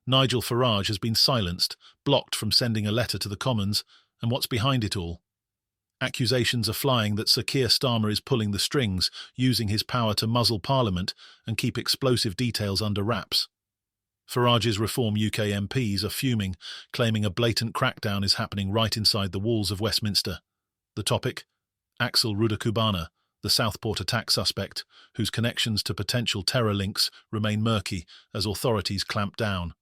Nigel Farage has been silenced, blocked from sending a letter to the Commons, and what's behind it all? Accusations are flying that Sir Keir Starmer is pulling the strings, using his power to muzzle Parliament and keep explosive details under wraps. Farage's Reform UK MPs are fuming, claiming a blatant crackdown is happening right inside the walls of Westminster. The topic? Axel Rudakubana, the Southport attack suspect, whose connections to potential terror links remain murky as authorities clamp down.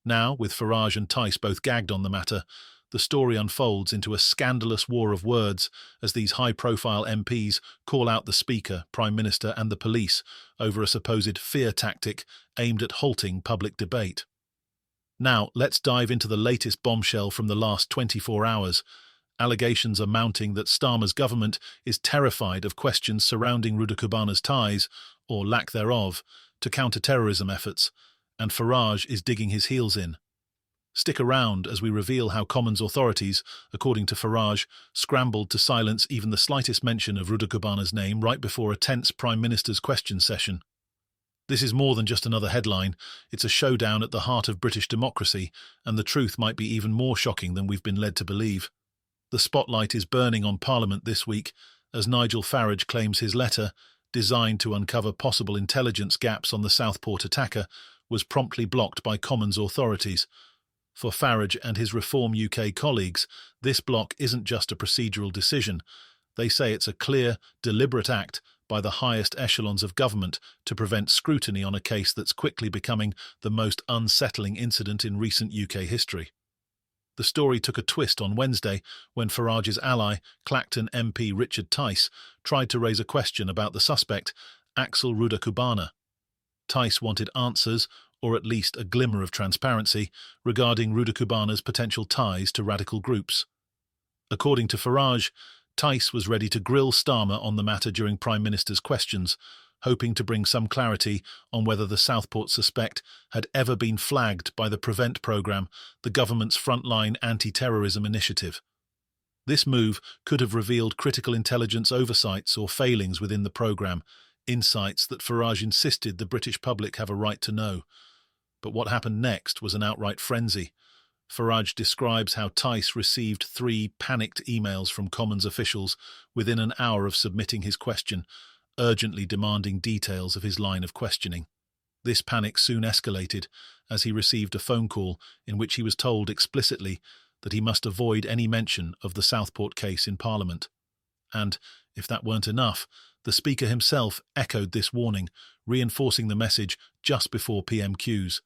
Now, with Farage and Tice both gagged on the matter, the story unfolds into a scandalous war of words as these high-profile MPs call out the Speaker, Prime Minister and the police over a supposed fear tactic aimed at halting public debate. Now, let's dive into the latest bombshell from the last 24 hours. Allegations are mounting that Starmer's government is terrified of questions surrounding Rudakubana's ties, or lack thereof, to counter-terrorism efforts, and Farage is digging his heels in. Stick around as we reveal how Commons authorities, according to Farage, scrambled to silence even the slightest mention of Rudakubana's name right before a tense Prime Minister's question session. This is more than just another headline, it's a showdown at the heart of British democracy, and the truth might be even more shocking than we've been led to believe. The spotlight is burning on Parliament this week as Nigel Farage claims his letter, designed to uncover possible intelligence gaps on the Southport attacker, was promptly blocked by Commons authorities. For Farage and his Reform UK colleagues, this block isn't just a procedural decision. They say it's a clear, deliberate act by the highest echelons of government to prevent scrutiny on a case that's quickly becoming the most unsettling incident in recent UK history. The story took a twist on Wednesday when Farage's ally, Clacton MP Richard Tice, tried to raise a question about the suspect, Axel Rudakubana. Tice wanted answers, or at least a glimmer of transparency, regarding Rudakubana's potential ties to radical groups. According to Farage, Tice was ready to grill Starmer on the matter during Prime Minister's questions, hoping to bring some clarity on whether the Southport suspect had ever been flagged by the Prevent programme, the government's frontline anti-terrorism initiative. This move could have revealed critical intelligence oversights or failings within the programme, insights that Farage insisted the British public have a right to know. But what happened next was an outright frenzy. Farage describes how Tice received 3 panicked emails from Commons officials within an hour of submitting his question, urgently demanding details of his line of questioning. This panic soon escalated as he received a phone call in which he was told explicitly that he must avoid any mention of the Southport case in Parliament. And, if that weren't enough, the Speaker himself echoed this warning, reinforcing the message just before PMQs.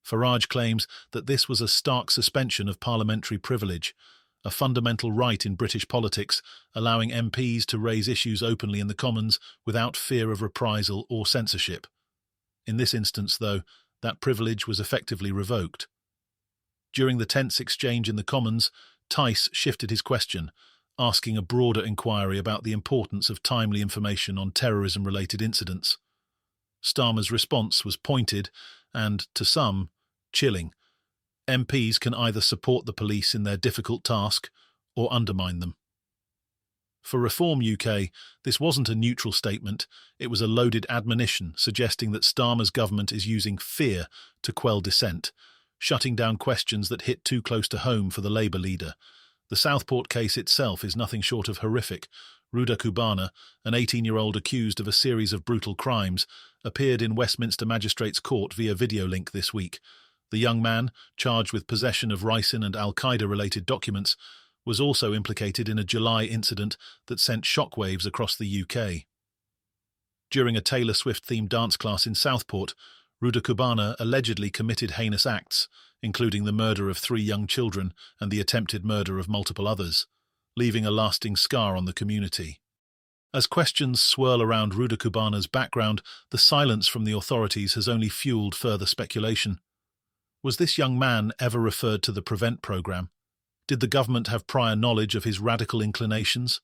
Farage claims that this was a stark suspension of parliamentary privilege, a fundamental right in British politics, allowing MPs to raise issues openly in the Commons without fear of reprisal or censorship. In this instance, though, that privilege was effectively revoked. During the tense exchange in the Commons, Tice shifted his question, asking a broader inquiry about the importance of timely information on terrorism-related incidents. Starmer's response was pointed and, to some, chilling. MPs can either support the police in their difficult task or undermine them. For Reform UK, this wasn't a neutral statement, it was a loaded admonition suggesting that Starmer's government is using fear to quell dissent, shutting down questions that hit too close to home for the Labour leader. The Southport case itself is nothing short of horrific. Rudakubana, an 18-year-old accused of a series of brutal crimes, appeared in Westminster Magistrates' Court via video link this week. The young man, charged with possession of ricin and al-Qaeda-related documents, was also implicated in a July incident that sent shockwaves across the UK. During a Taylor Swift-themed dance class in Southport, Rudakubana allegedly committed heinous acts, including the murder of 3 young children and the attempted murder of multiple others, leaving a lasting scar on the community. As questions swirl around Rudakubana's background, the silence from the authorities has only fueled further speculation. Was this young man ever referred to the Prevent programme? Did the government have prior knowledge of his radical inclinations?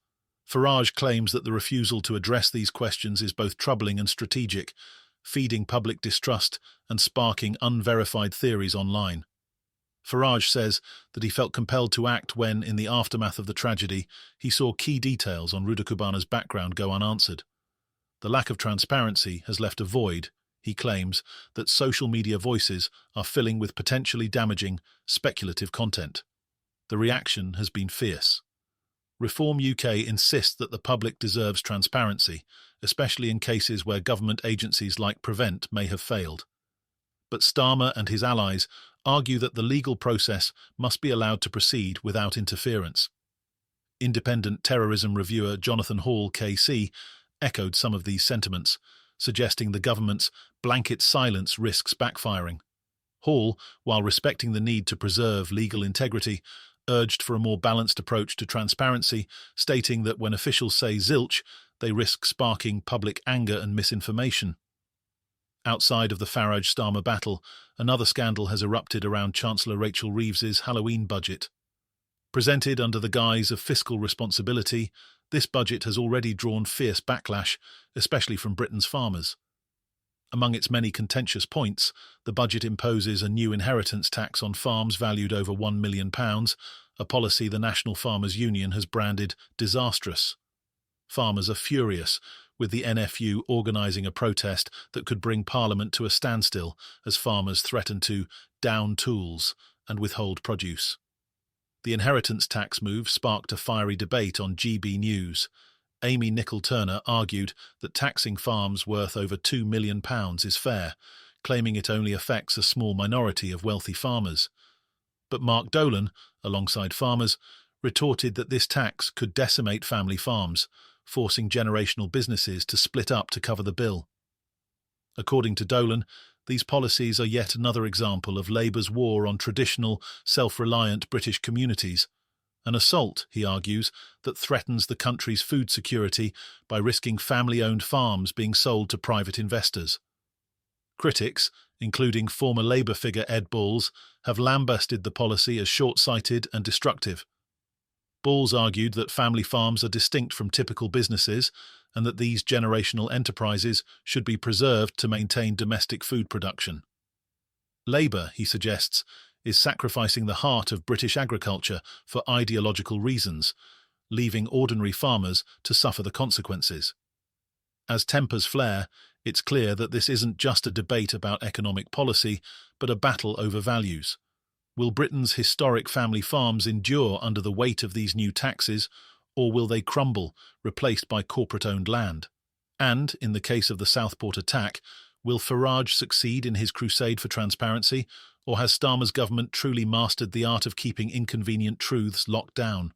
Farage claims that the refusal to address these questions is both troubling and strategic, feeding public distrust and sparking unverified theories online. Farage says that he felt compelled to act when, in the aftermath of the tragedy, he saw key details on Rudakubana's background go unanswered. The lack of transparency has left a void, he claims that social media voices are filling with potentially damaging, speculative content. The reaction has been fierce. Reform UK insists that the public deserves transparency, especially in cases where government agencies like Prevent may have failed. But Starmer and his allies argue that the legal process must be allowed to proceed without interference. Independent terrorism reviewer Jonathan Hall, KC, echoed some of these sentiments, suggesting the government's blanket silence risks backfiring. Hall, while respecting the need to preserve legal integrity, urged for a more balanced approach to transparency, stating that when officials say zilch, they risk sparking public anger and misinformation. Outside of the Farage-Starmer battle, another scandal has erupted around Chancellor Rachel Reeves's Halloween budget. Presented under the guise of fiscal responsibility, this budget has already drawn fierce backlash, especially from Britain's farmers. Among its many contentious points, the budget imposes a new inheritance tax on farms valued over £1 million, a policy the National Farmers Union has branded disastrous. Farmers are furious, with the NFU organising a protest that could bring Parliament to a standstill as farmers threaten to down tools and withhold produce. The inheritance tax move sparked a fiery debate on GB News. Amy Nicol-Turner argued that taxing farms worth over £2 million is fair, claiming it only affects a small minority of wealthy farmers. But Mark Dolan, alongside farmers, retorted that this tax could decimate family farms, forcing generational businesses to split up to cover the bill. According to Dolan, these policies are yet another example of Labour's war on traditional, self-reliant British communities. An assault, he argues, that threatens the country's food security by risking family-owned farms being sold to private investors. Critics, including former Labour figure Ed Balls, have lambasted the policy as short-sighted and destructive. Balls argued that family farms are distinct from typical businesses and that these generational enterprises should be preserved to maintain domestic food production. Labour, he suggests, is sacrificing the heart of British agriculture for ideological reasons, leaving ordinary farmers to suffer the consequences. As tempers flare, it's clear that this isn't just a debate about economic policy, but a battle over values. Will Britain's historic family farms endure under the weight of these new taxes, or will they crumble, replaced by corporate-owned land? And, in the case of the Southport attack, will Farage succeed in his crusade for transparency, or has Starmer's government truly mastered the art of keeping inconvenient truths locked down?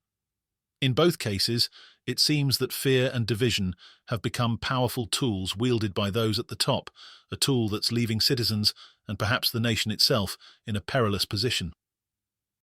In both cases, it seems that fear and division have become powerful tools wielded by those at the top, a tool that's leaving citizens, and perhaps the nation itself, in a perilous position.